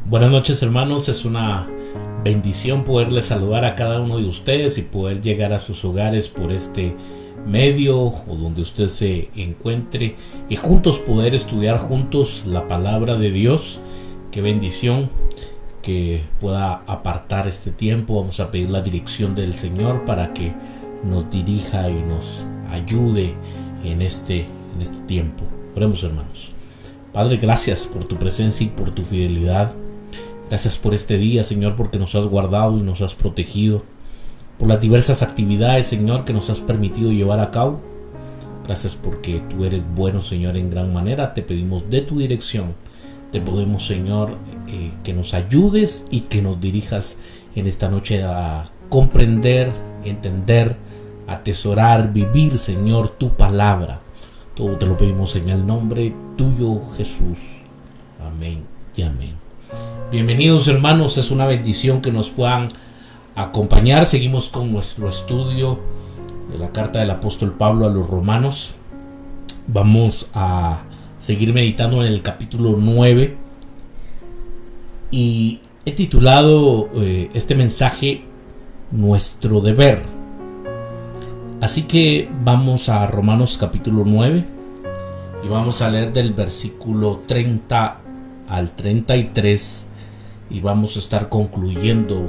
Buenas noches, hermanos, es una bendición poderles saludar a cada uno de ustedes y poder llegar a sus hogares por este medio o donde usted se encuentre y juntos poder estudiar juntos la palabra de Dios. Qué bendición que pueda apartar este tiempo. Vamos a pedir la dirección del Señor para que nos dirija y nos ayude en este tiempo. Oremos, hermanos. Padre, gracias por tu presencia y por tu fidelidad. Gracias por este día, Señor, porque nos has guardado y nos has protegido. Por las diversas actividades, Señor, que nos has permitido llevar a cabo. Gracias porque tú eres bueno, Señor, en gran manera. Te pedimos de tu dirección. Te pedimos, Señor, que nos ayudes y que nos dirijas en esta noche a comprender, entender, atesorar, vivir, Señor, tu palabra. Todo te lo pedimos en el nombre tuyo, Jesús. Amén y amén. Bienvenidos, hermanos, es una bendición que nos puedan acompañar. Seguimos con nuestro estudio de la carta del apóstol Pablo a los romanos. Vamos a seguir meditando en el capítulo 9 y he titulado este mensaje Nuestro deber. Así que vamos a Romanos capítulo 9 y vamos a leer del versículo 30 al 33 y vamos a estar concluyendo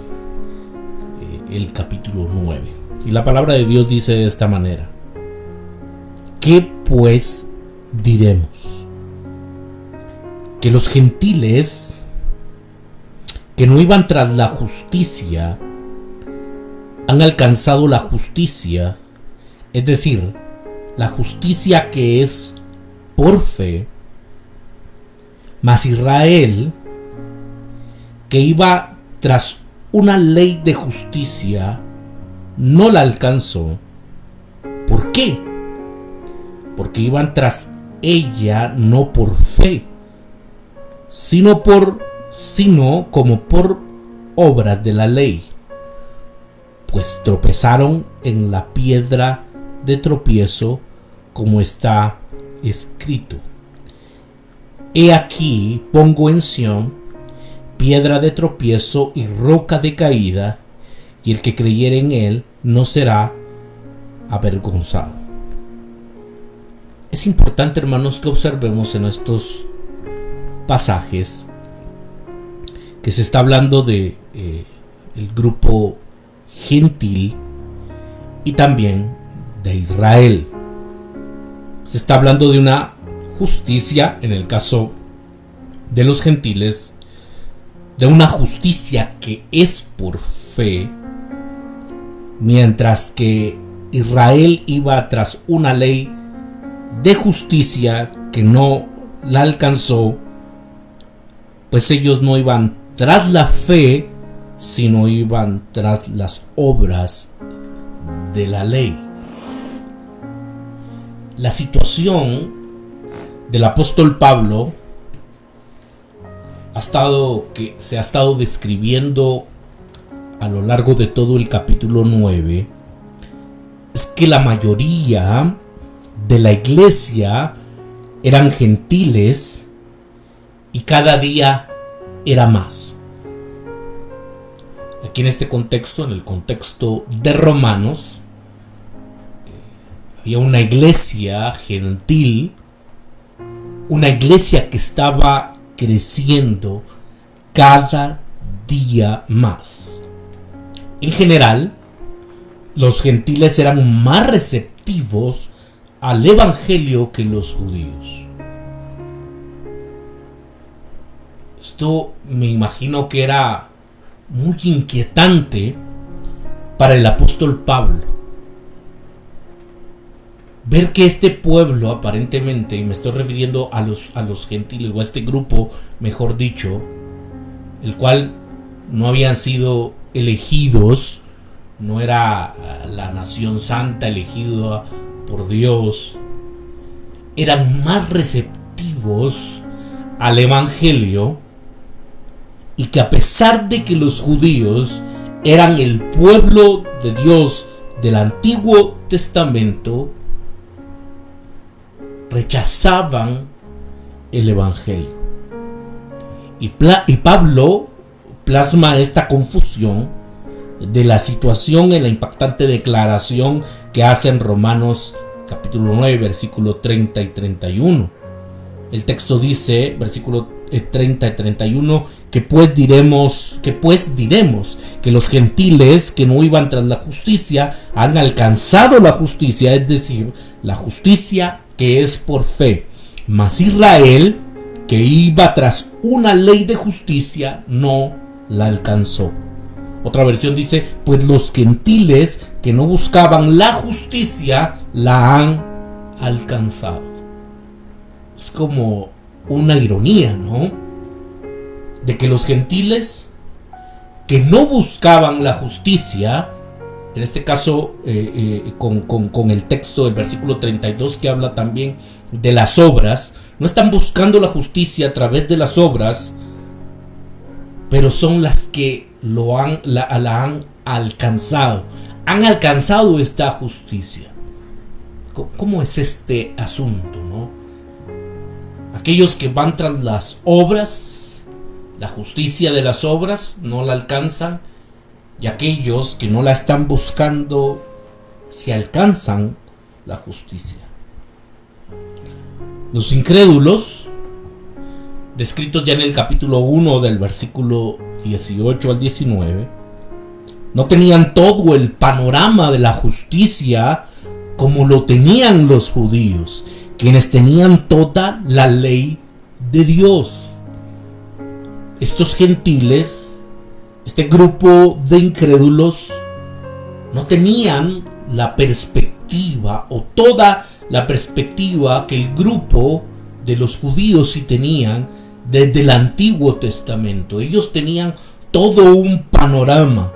el capítulo 9. Y la palabra de Dios dice de esta manera: ¿qué pues diremos? Que los gentiles que no iban tras la justicia han alcanzado la justicia, es decir, la justicia que es por fe. Mas Israel, que iba tras una ley de justicia, no la alcanzó. ¿Por qué? Porque iban tras ella no por fe, sino como por obras de la ley, pues tropezaron en la piedra de tropiezo, como está escrito: He aquí pongo en Sión piedra de tropiezo y roca de caída, y el que creyere en él no será avergonzado. Es importante, hermanos, que observemos en estos pasajes que se está hablando de el grupo gentil y también de Israel. Se está hablando de una justicia, en el caso de los gentiles, de una justicia que es por fe, mientras que Israel iba tras una ley de justicia que no la alcanzó, pues ellos no iban tras la fe, sino iban tras las obras de la ley. La situación del apóstol Pablo se ha estado describiendo a lo largo de todo el capítulo 9 es que la mayoría de la iglesia eran gentiles y cada día era más. Aquí en este contexto, en el contexto de Romanos, había una iglesia gentil, una iglesia que estaba creciendo cada día más. En general, los gentiles eran más receptivos al evangelio que los judíos. Esto me imagino que era muy inquietante para el apóstol Pablo. Ver que este pueblo, aparentemente, y me estoy refiriendo a los gentiles, o a este grupo, mejor dicho, el cual no habían sido elegidos, no era la nación santa elegida por Dios, eran más receptivos al evangelio, y que a pesar de que los judíos eran el pueblo de Dios del Antiguo Testamento, rechazaban el evangelio. Y Pablo plasma esta confusión de la situación en la impactante declaración que hace en Romanos capítulo 9, versículo 30 y 31. El texto dice, versículo 30 y 31, que pues diremos que los gentiles que no iban tras la justicia han alcanzado la justicia, es decir, la justicia que es por fe. Mas Israel, que iba tras una ley de justicia, no la alcanzó. Otra versión dice, pues los gentiles que no buscaban la justicia la han alcanzado. Es como una ironía, ¿no? De que los gentiles que no buscaban la justicia, en este caso con el texto del versículo 32 que habla también de las obras, no están buscando la justicia a través de las obras, pero son las que la han alcanzado. Han alcanzado esta justicia. ¿Cómo es este asunto, no? Aquellos que van tras las obras, la justicia de las obras, no la alcanzan, y aquellos que no la están buscando, si alcanzan la justicia. Los incrédulos, descritos ya en el capítulo 1 del versículo 18 al 19, no tenían todo el panorama de la justicia como lo tenían los judíos, quienes tenían toda la ley de Dios. Estos gentiles, este grupo de incrédulos, no tenían la perspectiva o toda la perspectiva que el grupo de los judíos sí tenían desde el Antiguo Testamento. Ellos tenían todo un panorama,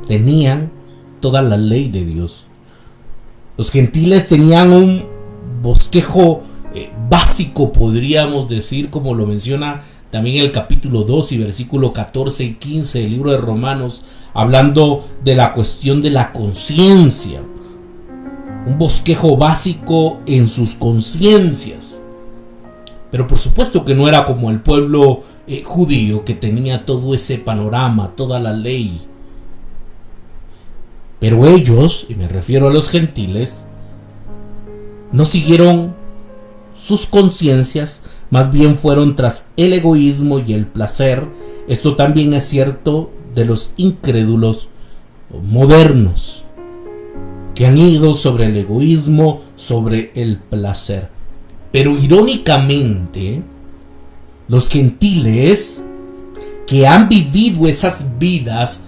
tenían toda la ley de Dios. Los gentiles tenían un bosquejo básico, podríamos decir, como lo menciona también el capítulo 2 y versículo 14 y 15 del libro de Romanos, hablando de la cuestión de la conciencia. Un bosquejo básico en sus conciencias. Pero por supuesto que no era como el pueblo judío, que tenía todo ese panorama, toda la ley. Pero ellos, y me refiero a los gentiles, no siguieron sus conciencias, más bien fueron tras el egoísmo y el placer. Esto también es cierto de los incrédulos modernos, que han ido sobre el egoísmo, sobre el placer. Pero irónicamente, los gentiles que han vivido esas vidas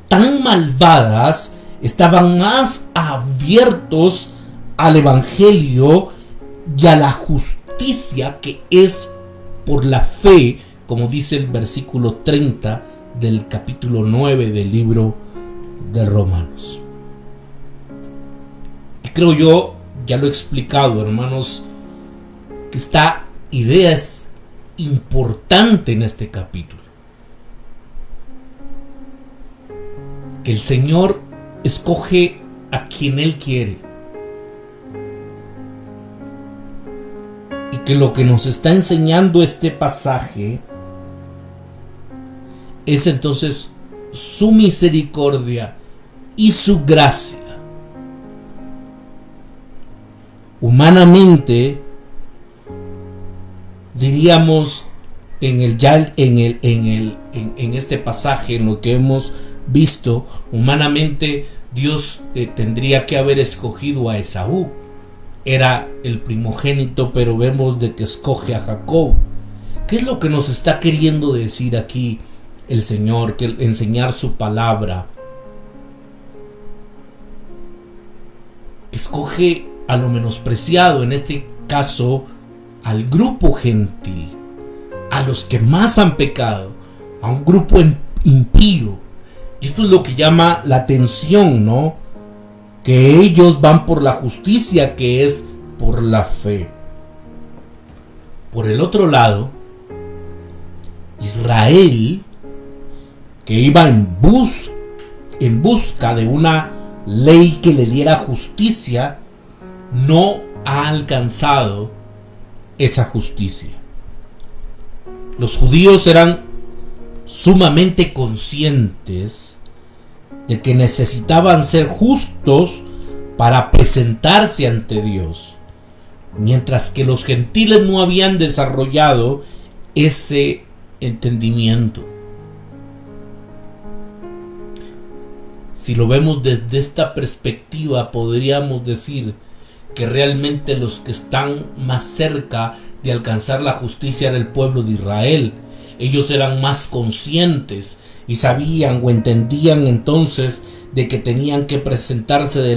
tan malvadas estaban más abiertos al evangelio y a la justicia que es por la fe, como dice el versículo 30 del capítulo 9 del libro de Romanos. Y creo yo, ya lo he explicado, hermanos, que esta idea es importante en este capítulo. Que el Señor escoge a quien Él quiere. Y que lo que nos está enseñando este pasaje es entonces su misericordia y su gracia. Humanamente, diríamos en este pasaje, en lo que hemos visto, humanamente Dios tendría que haber escogido a Esaú. Era el primogénito, pero vemos de que escoge a Jacob. ¿Qué es lo que nos está queriendo decir aquí el Señor? Que enseñar su palabra. Escoge a lo menospreciado, en este caso al grupo gentil, a los que más han pecado, a un grupo impío. Y esto es lo que llama la atención, ¿no? Que ellos van por la justicia, que es por la fe. Por el otro lado, Israel, que iba en busca de una ley que le diera justicia, no ha alcanzado esa justicia. Los judíos eran sumamente conscientes de que necesitaban ser justos para presentarse ante Dios, mientras que los gentiles no habían desarrollado ese entendimiento. Si lo vemos desde esta perspectiva, podríamos decir que realmente los que están más cerca de alcanzar la justicia era el pueblo de Israel. Ellos eran más conscientes y sabían o entendían entonces de que tenían que presentarse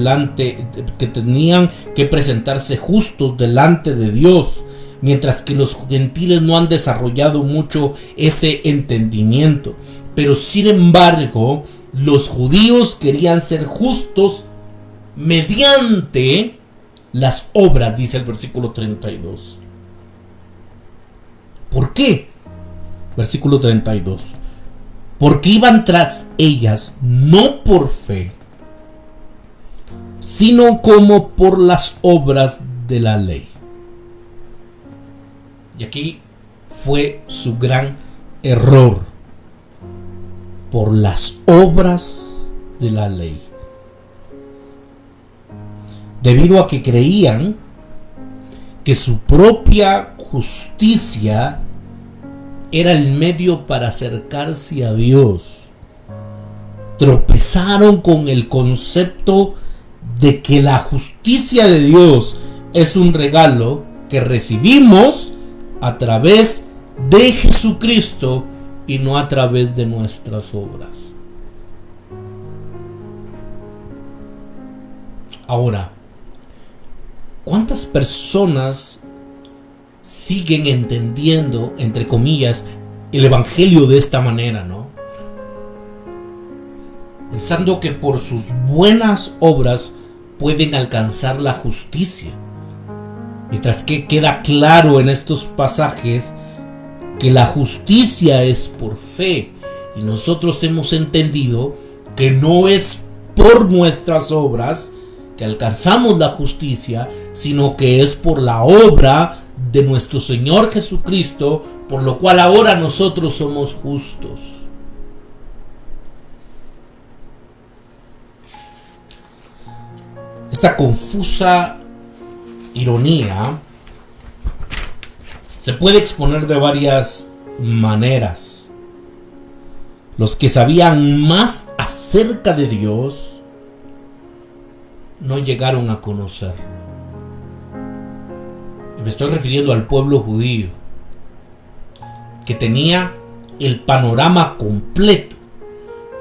justos delante de Dios, mientras que los gentiles no han desarrollado mucho ese entendimiento. Pero sin embargo, los judíos querían ser justos mediante las obras, dice el versículo 32. ¿Por qué? Versículo 32. Porque iban tras ellas no por fe, sino como por las obras de la ley. Y aquí fue su gran error. Por las obras de la ley. Debido a que creían que su propia justicia era el medio para acercarse a Dios. Tropezaron con el concepto de que la justicia de Dios es un regalo que recibimos a través de Jesucristo y no a través de nuestras obras. Ahora, ¿cuántas personas siguen entendiendo, entre comillas, el evangelio de esta manera, no? Pensando que por sus buenas obras pueden alcanzar la justicia. Mientras que queda claro en estos pasajes que la justicia es por fe. Y nosotros hemos entendido que no es por nuestras obras que alcanzamos la justicia, sino que es por la obra de nuestro Señor Jesucristo, por lo cual ahora nosotros somos justos. Esta confusa ironía se puede exponer de varias maneras. Los que sabían más acerca de Dios no llegaron a conocerlo. Y me estoy refiriendo al pueblo judío, que tenía el panorama completo.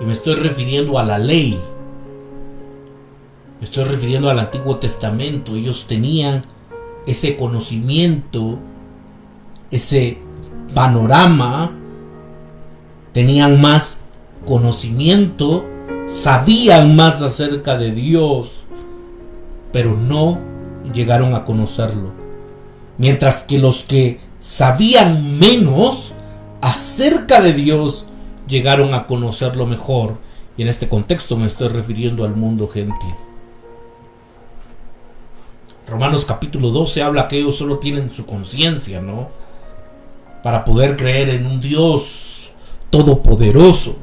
Y me estoy refiriendo a la ley. Me estoy refiriendo al Antiguo Testamento. Ellos tenían ese conocimiento, ese panorama, tenían más conocimiento, sabían más acerca de Dios, pero no llegaron a conocerlo. Mientras que los que sabían menos acerca de Dios llegaron a conocerlo mejor. Y en este contexto me estoy refiriendo al mundo gentil. Romanos capítulo 12 habla que ellos solo tienen su conciencia, ¿no? Para poder creer en un Dios todopoderoso.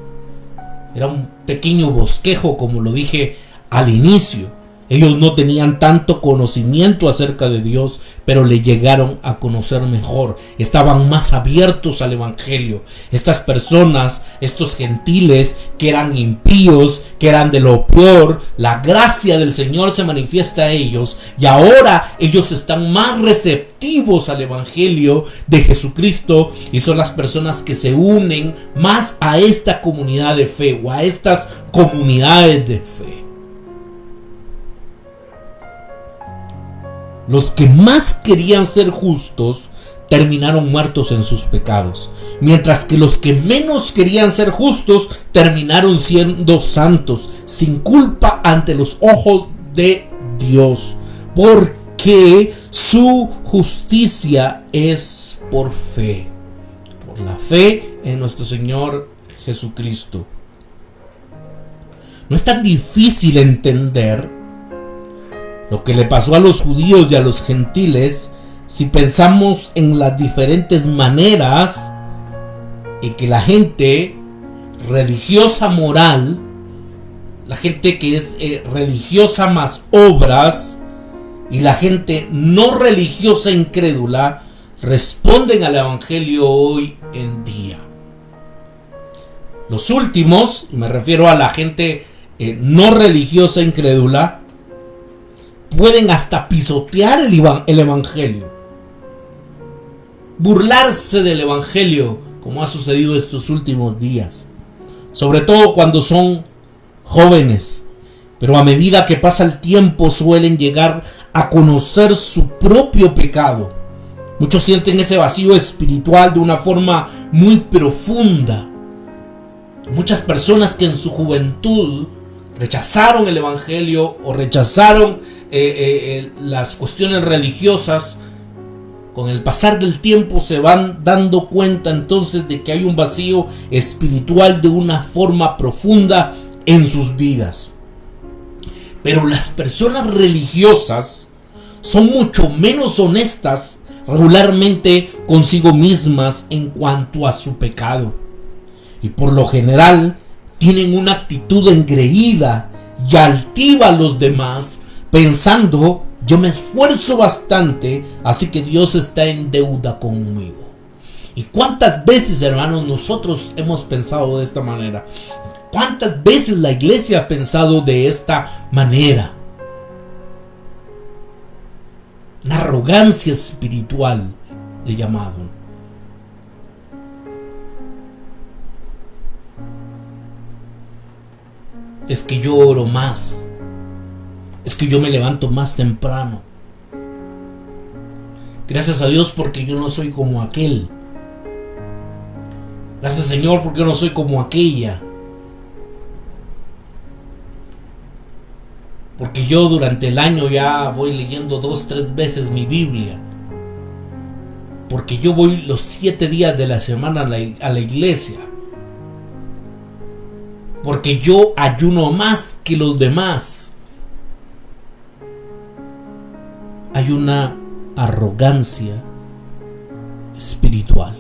Era un pequeño bosquejo, como lo dije al inicio. Ellos no tenían tanto conocimiento acerca de Dios, pero le llegaron a conocer mejor. Estaban más abiertos al evangelio. Estas personas, estos gentiles que eran impíos, que eran de lo peor, la gracia del Señor se manifiesta a ellos y ahora ellos están más receptivos al evangelio de Jesucristo y son las personas que se unen más a esta comunidad de fe o a estas comunidades de fe. Los que más querían ser justos terminaron muertos en sus pecados, mientras que los que menos querían ser justos terminaron siendo santos, sin culpa ante los ojos de Dios, porque su justicia es por fe, por la fe en nuestro Señor Jesucristo. No es tan difícil entender lo que le pasó a los judíos y a los gentiles si pensamos en las diferentes maneras en que la gente religiosa moral, la gente que es religiosa más obras y la gente no religiosa incrédula responden al evangelio hoy en día. Los últimos, y me refiero a la gente no religiosa incrédula, pueden hasta pisotear el evangelio, burlarse del evangelio, como ha sucedido estos últimos días, sobre todo cuando son jóvenes, pero a medida que pasa el tiempo suelen llegar a conocer su propio pecado. Muchos sienten ese vacío espiritual de una forma muy profunda. Muchas personas que en su juventud rechazaron el evangelio o rechazaron las cuestiones religiosas, con el pasar del tiempo se van dando cuenta entonces de que hay un vacío espiritual de una forma profunda en sus vidas. Pero las personas religiosas son mucho menos honestas regularmente consigo mismas en cuanto a su pecado, y por lo general tienen una actitud engreída y altiva a los demás, pensando: yo me esfuerzo bastante, así que Dios está en deuda conmigo. ¿Y cuántas veces, hermanos, nosotros hemos pensado de esta manera? ¿Cuántas veces la iglesia ha pensado de esta manera? Una arrogancia espiritual, le llamado. Es que yo oro más. Es que yo me levanto más temprano. Gracias a Dios porque yo no soy como aquel. Gracias, Señor, porque yo no soy como aquella. Porque yo durante el año ya voy leyendo 2-3 veces mi Biblia. Porque yo voy los 7 días de la semana a la iglesia. Porque yo ayuno más que los demás. Hay una arrogancia espiritual.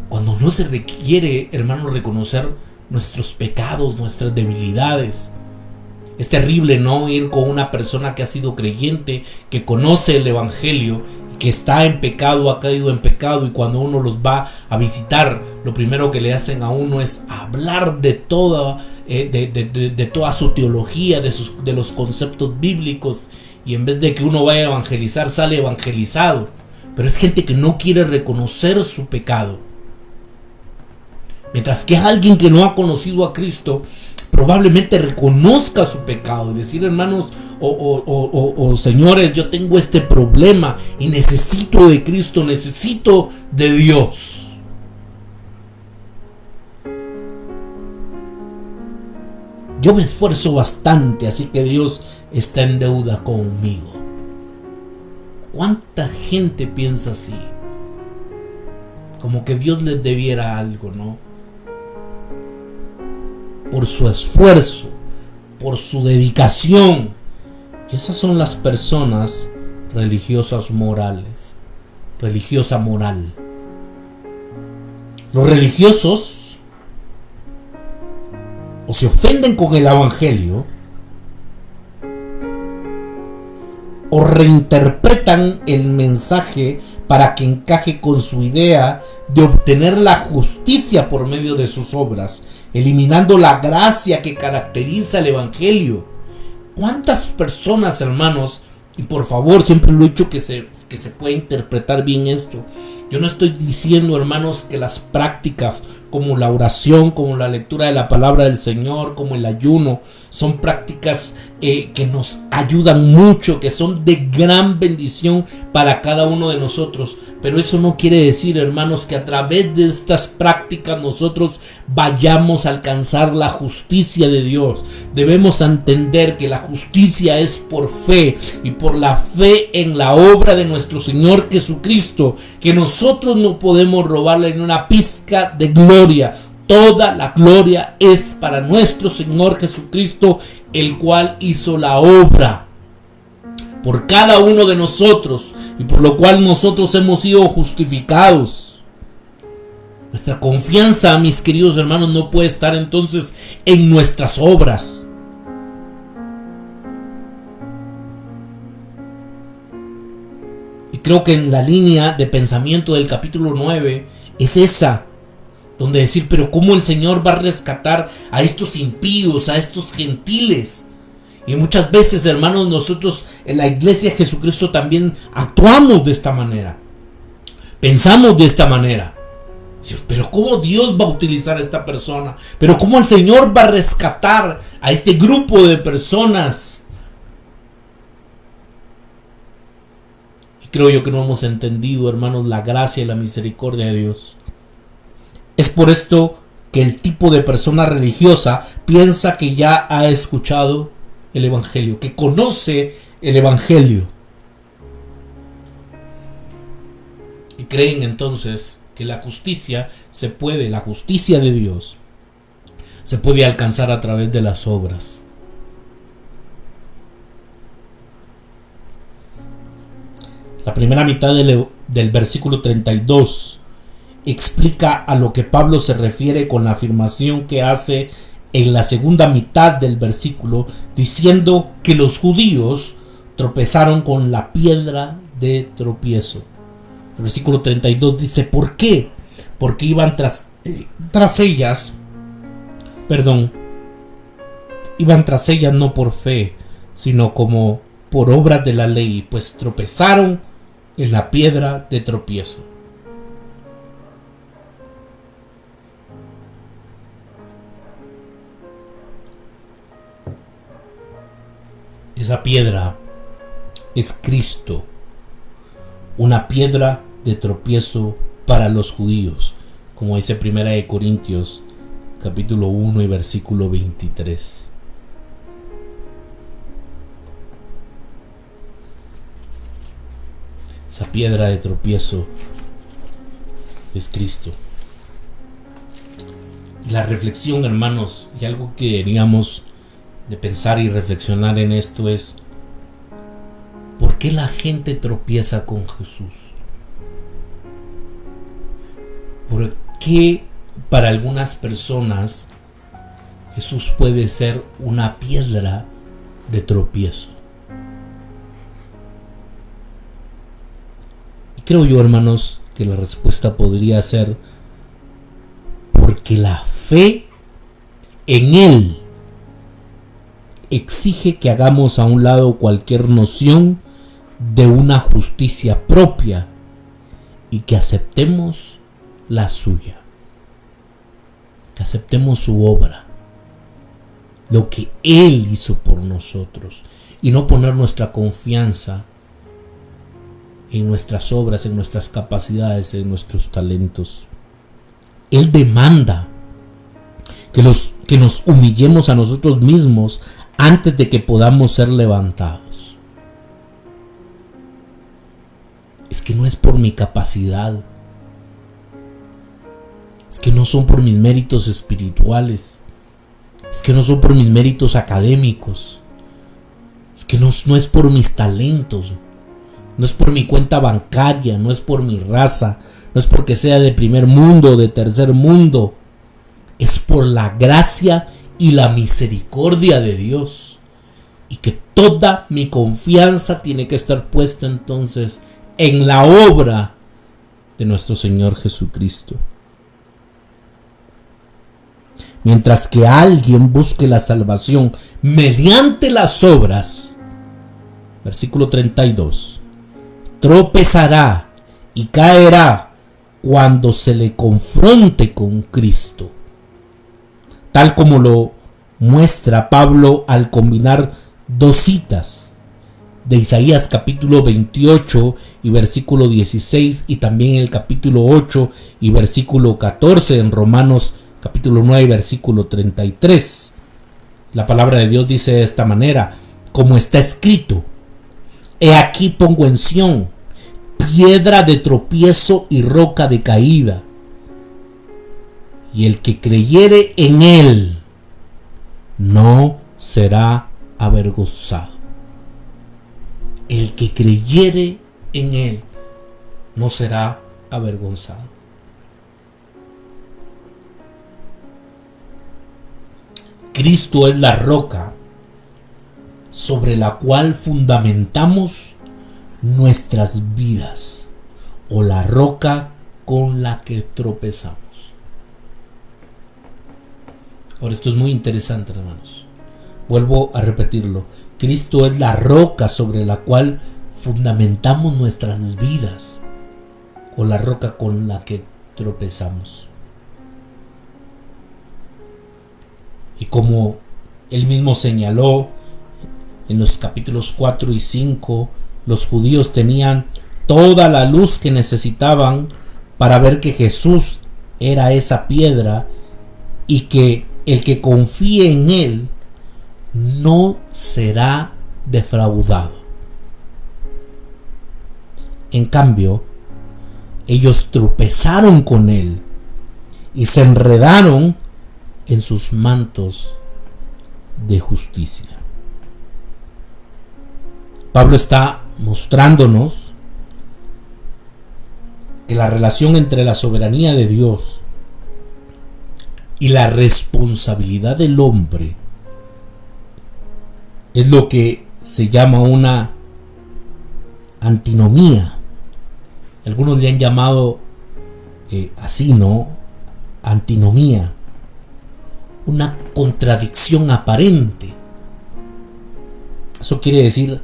Cuando no se requiere, hermano, reconocer nuestros pecados, nuestras debilidades. Es terrible no ir con una persona que ha sido creyente, que conoce el evangelio, que está en pecado, ha caído en pecado, y cuando uno los va a visitar, lo primero que le hacen a uno es hablar de toda su teología, de los conceptos bíblicos, y en vez de que uno vaya a evangelizar, sale evangelizado. Pero es gente que no quiere reconocer su pecado. Mientras que alguien que no ha conocido a Cristo probablemente reconozca su pecado y decir: hermanos o señores, yo tengo este problema y necesito de Cristo, necesito de Dios. Yo me esfuerzo bastante, así que Dios está en deuda conmigo. ¿Cuánta gente piensa así? Como que Dios les debiera algo, ¿no? Por su esfuerzo, por su dedicación. Y esas son las personas religiosas morales, religiosa moral. Los religiosos o se ofenden con el evangelio o reinterpretan el mensaje para que encaje con su idea de obtener la justicia por medio de sus obras, eliminando la gracia que caracteriza el evangelio. ¿Cuántas personas, hermanos? Y por favor, siempre lo he dicho que se puede interpretar bien esto. Yo no estoy diciendo, hermanos, que las prácticas como la oración, como la lectura de la palabra del Señor, como el ayuno, son prácticas que nos ayudan mucho, que son de gran bendición para cada uno de nosotros. Pero eso no quiere decir, hermanos, que a través de estas prácticas nosotros vayamos a alcanzar la justicia de Dios. Debemos entender que la justicia es por fe y por la fe en la obra de nuestro Señor Jesucristo, que nosotros no podemos robarle ni una pizca de gloria. Toda la gloria es para nuestro Señor Jesucristo, el cual hizo la obra por cada uno de nosotros y por lo cual nosotros hemos sido justificados. Nuestra confianza, mis queridos hermanos, no puede estar entonces en nuestras obras. Y creo que en la línea de pensamiento del capítulo 9 es esa, donde decir, pero ¿cómo el Señor va a rescatar a estos impíos, a estos gentiles? Y muchas veces, hermanos, nosotros en la iglesia de Jesucristo también actuamos de esta manera. Pensamos de esta manera. Pero ¿cómo Dios va a utilizar a esta persona? Pero ¿cómo el Señor va a rescatar a este grupo de personas? Y creo yo que no hemos entendido, hermanos, la gracia y la misericordia de Dios. Es por esto que el tipo de persona religiosa piensa que ya ha escuchado el evangelio, que conoce el evangelio, y creen entonces que la justicia de Dios se puede alcanzar a través de las obras. La primera mitad del versículo 32 explica a lo que Pablo se refiere con la afirmación que hace en la segunda mitad del versículo, diciendo que los judíos tropezaron con la piedra de tropiezo. El versículo 32 dice, ¿por qué? Porque iban tras ellas no por fe, sino como por obras de la ley, pues tropezaron en la piedra de tropiezo. Esa piedra es Cristo, una piedra de tropiezo para los judíos, como dice 1 Corintios capítulo 1 y versículo 23. Esa piedra de tropiezo es Cristo. Y la reflexión, hermanos, y algo que deberíamos de pensar y reflexionar en esto es, ¿por qué la gente tropieza con Jesús? ¿Por qué para algunas personas Jesús puede ser una piedra de tropiezo? Y creo yo, hermanos, que la respuesta podría ser porque la fe en Él exige que hagamos a un lado cualquier noción de una justicia propia y que aceptemos la suya, que aceptemos su obra, lo que Él hizo por nosotros, y no poner nuestra confianza en nuestras obras, en nuestras capacidades, en nuestros talentos. Él demanda que nos humillemos a nosotros mismos antes de que podamos ser levantados. Es que no es por mi capacidad, es que no son por mis méritos espirituales, es que no son por mis méritos académicos, es que no es por mis talentos, no es por mi cuenta bancaria, no es por mi raza, no es porque sea de primer mundo o de tercer mundo, es por la gracia y la misericordia de Dios. Y que toda mi confianza tiene que estar puesta entonces en la obra de nuestro Señor Jesucristo. Mientras que alguien busque la salvación mediante las obras, versículo 32, tropezará y caerá cuando se le confronte con Cristo. Tal como lo muestra Pablo al combinar dos citas de Isaías capítulo 28 y versículo 16 y también el capítulo 8 y versículo 14 en Romanos capítulo 9 versículo 33. La palabra de Dios dice de esta manera: como está escrito, he aquí pongo en Sión piedra de tropiezo y roca de caída, y el que creyere en él no será avergonzado. El que creyere en él no será avergonzado. Cristo es la roca sobre la cual fundamentamos nuestras vidas, o la roca con la que tropezamos. Ahora, esto es muy interesante, hermanos. Vuelvo a repetirlo. Cristo es la roca sobre la cual fundamentamos nuestras vidas, o la roca con la que tropezamos. Y como él mismo señaló en los capítulos 4 y 5, los judíos tenían toda la luz que necesitaban para ver que Jesús era esa piedra y que el que confíe en él no será defraudado. En cambio, ellos tropezaron con él y se enredaron en sus mantos de justicia. Pablo está mostrándonos que la relación entre la soberanía de Dios y la responsabilidad del hombre es lo que se llama una antinomía. Algunos le han llamado así, ¿no? Antinomía. Una contradicción aparente. Eso quiere decir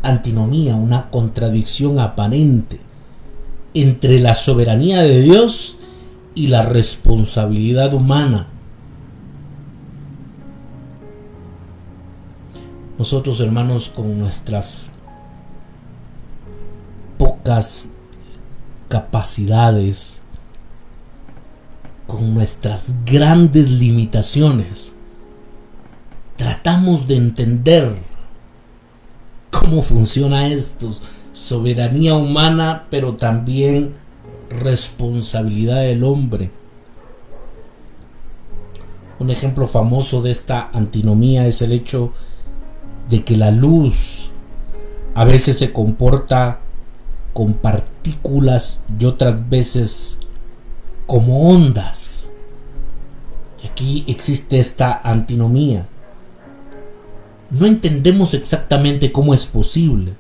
antinomía, una contradicción aparente entre la soberanía de Dios y la responsabilidad humana. Nosotros, hermanos, con nuestras pocas capacidades, con nuestras grandes limitaciones, tratamos de entender cómo funciona esto: soberanía humana, pero también responsabilidad del hombre. Un ejemplo famoso de esta antinomía es el hecho de que la luz a veces se comporta con partículas y otras veces como ondas. Y aquí existe esta antinomía. No entendemos exactamente cómo es posible.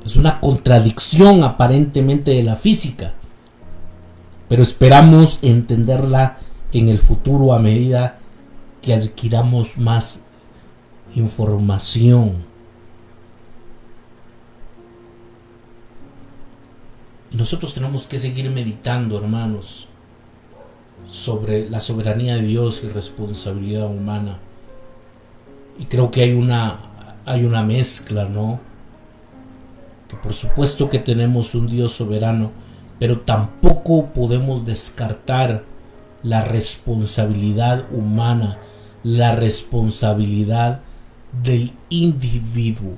Es una contradicción aparentemente de la física, pero esperamos entenderla en el futuro a medida que adquiramos más información. Y nosotros tenemos que seguir meditando, hermanos, sobre la soberanía de Dios y responsabilidad humana. Y creo que hay una mezcla, ¿no? Que por supuesto que tenemos un Dios soberano, pero tampoco podemos descartar la responsabilidad humana, la responsabilidad del individuo.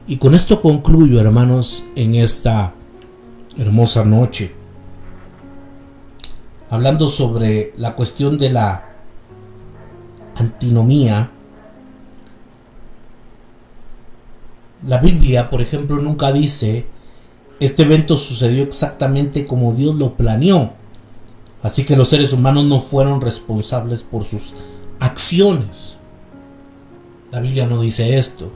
Y con esto concluyo, hermanos, en esta hermosa noche, hablando sobre la cuestión de la antinomía. La Biblia, por ejemplo, nunca dice Este evento sucedió exactamente como Dios lo planeó. Así que los seres humanos no fueron responsables por sus acciones. La Biblia no dice esto.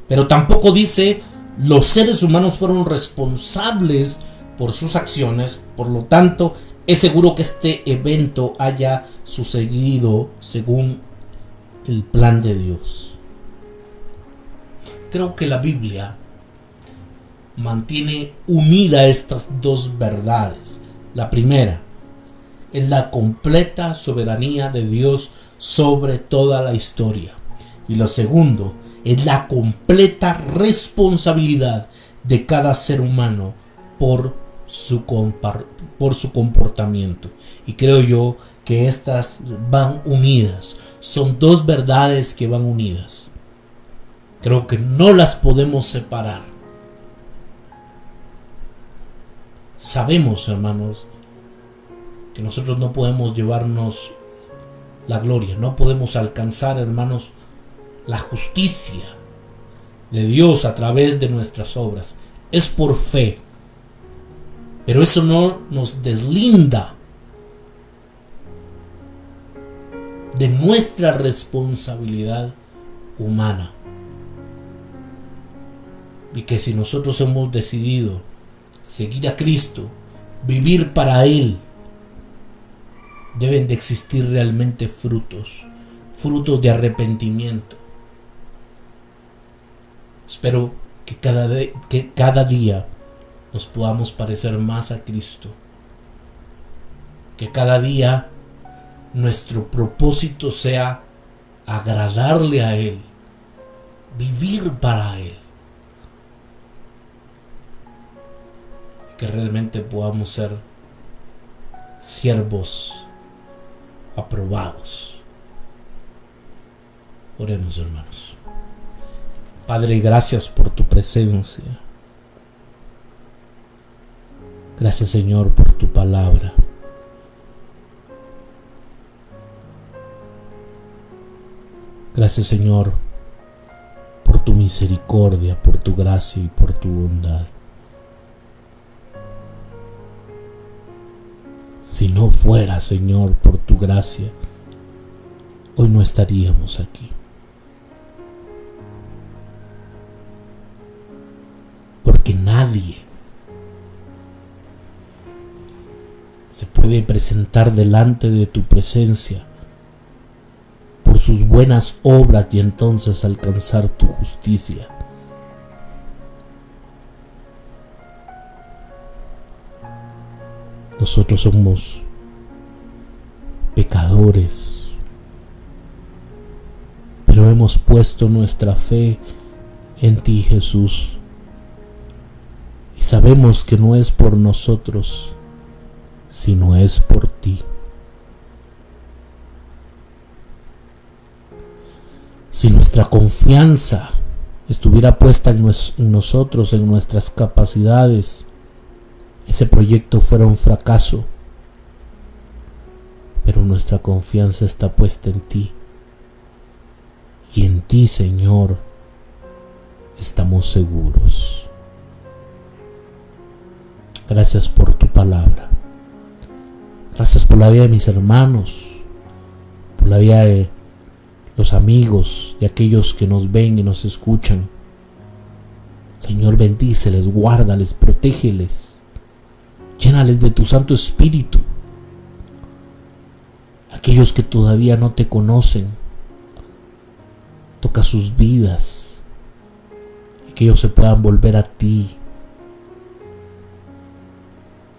Pero tampoco dice los seres humanos fueron responsables por sus acciones. Por lo tanto, es seguro que este evento haya sucedido según el plan de Dios. Creo que la Biblia mantiene unida estas dos verdades. La primera es la completa soberanía de Dios sobre toda la historia. Y lo segundo es la completa responsabilidad de cada ser humano por su comportamiento. Y creo yo que estas van unidas. Son dos verdades que van unidas. Creo que no las podemos separar. Sabemos, hermanos, que nosotros no podemos llevarnos la gloria, no podemos alcanzar, hermanos, la justicia de Dios a través de nuestras obras. Es por fe, pero eso no nos deslinda de nuestra responsabilidad humana. Y que si nosotros hemos decidido seguir a Cristo, vivir para Él, deben de existir realmente frutos de arrepentimiento. Espero que cada día nos podamos parecer más a Cristo. Que cada día nuestro propósito sea agradarle a Él, vivir para Él. Que realmente podamos ser siervos aprobados. Oremos, hermanos. Padre, gracias por tu presencia. Gracias, Señor, por tu palabra. Gracias, Señor, por tu misericordia, por tu gracia y por tu bondad. Si no fuera, Señor, por tu gracia, hoy no estaríamos aquí. Porque nadie se puede presentar delante de tu presencia por sus buenas obras y entonces alcanzar tu justicia. Nosotros somos pecadores, pero hemos puesto nuestra fe en ti, Jesús, y sabemos que no es por nosotros, sino es por ti. Si nuestra confianza estuviera puesta en nosotros, en nuestras capacidades, ese proyecto fuera un fracaso. Pero nuestra confianza está puesta en ti. Y en ti, Señor, estamos seguros. Gracias por tu palabra. Gracias por la vida de mis hermanos, por la vida de los amigos, de aquellos que nos ven y nos escuchan. Señor, bendíceles, guárdales, protégeles. Llénales de tu Santo Espíritu. Aquellos que todavía no te conocen, toca sus vidas y que ellos se puedan volver a ti.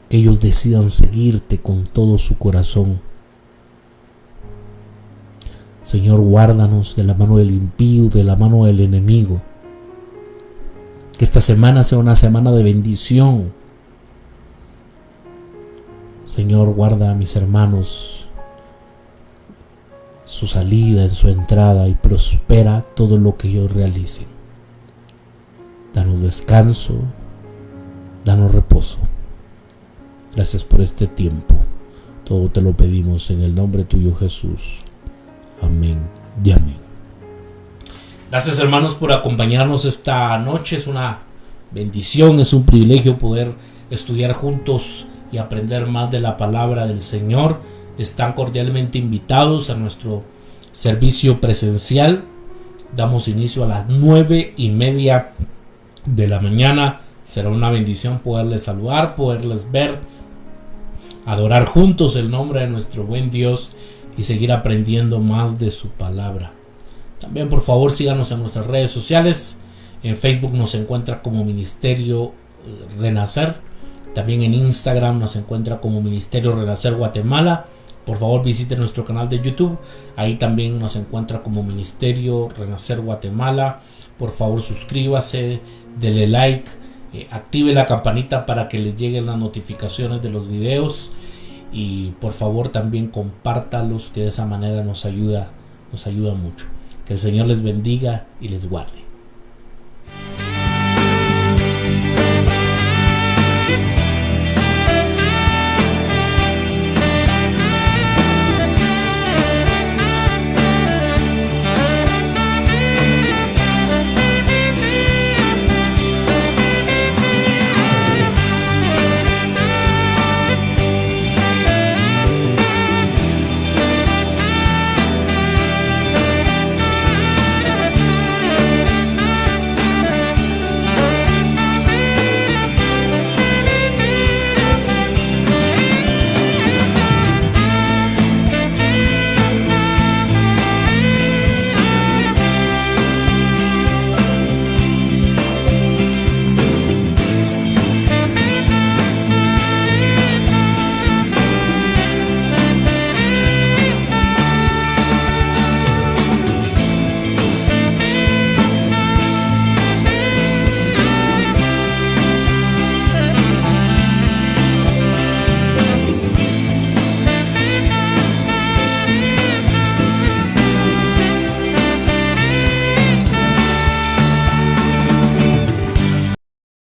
Que ellos decidan seguirte con todo su corazón. Señor, guárdanos de la mano del impío, de la mano del enemigo. Que esta semana sea una semana de bendición. Señor, guarda a mis hermanos, su salida, en su entrada, y prospera todo lo que ellos realicen. Danos descanso, danos reposo. Gracias por este tiempo. Todo te lo pedimos en el nombre tuyo, Jesús. Amén y amén. Gracias, hermanos, por acompañarnos esta noche. Es una bendición, es un privilegio poder estudiar juntos y aprender más de la palabra del Señor. Están cordialmente invitados a nuestro servicio presencial. Damos inicio a las 9:30 de la mañana. Será una bendición poderles saludar, poderles ver, adorar juntos el nombre de nuestro buen Dios y seguir aprendiendo más de su palabra. También, por favor, síganos en nuestras redes sociales. En Facebook nos encuentra como Ministerio Renacer. También en Instagram nos encuentra como Ministerio Renacer Guatemala. Por favor, visite nuestro canal de YouTube. Ahí también nos encuentra como Ministerio Renacer Guatemala. Por favor, suscríbase, dele like, active la campanita para que les lleguen las notificaciones de los videos. Y por favor también compártalos, que de esa manera nos ayuda mucho. Que el Señor les bendiga y les guarde.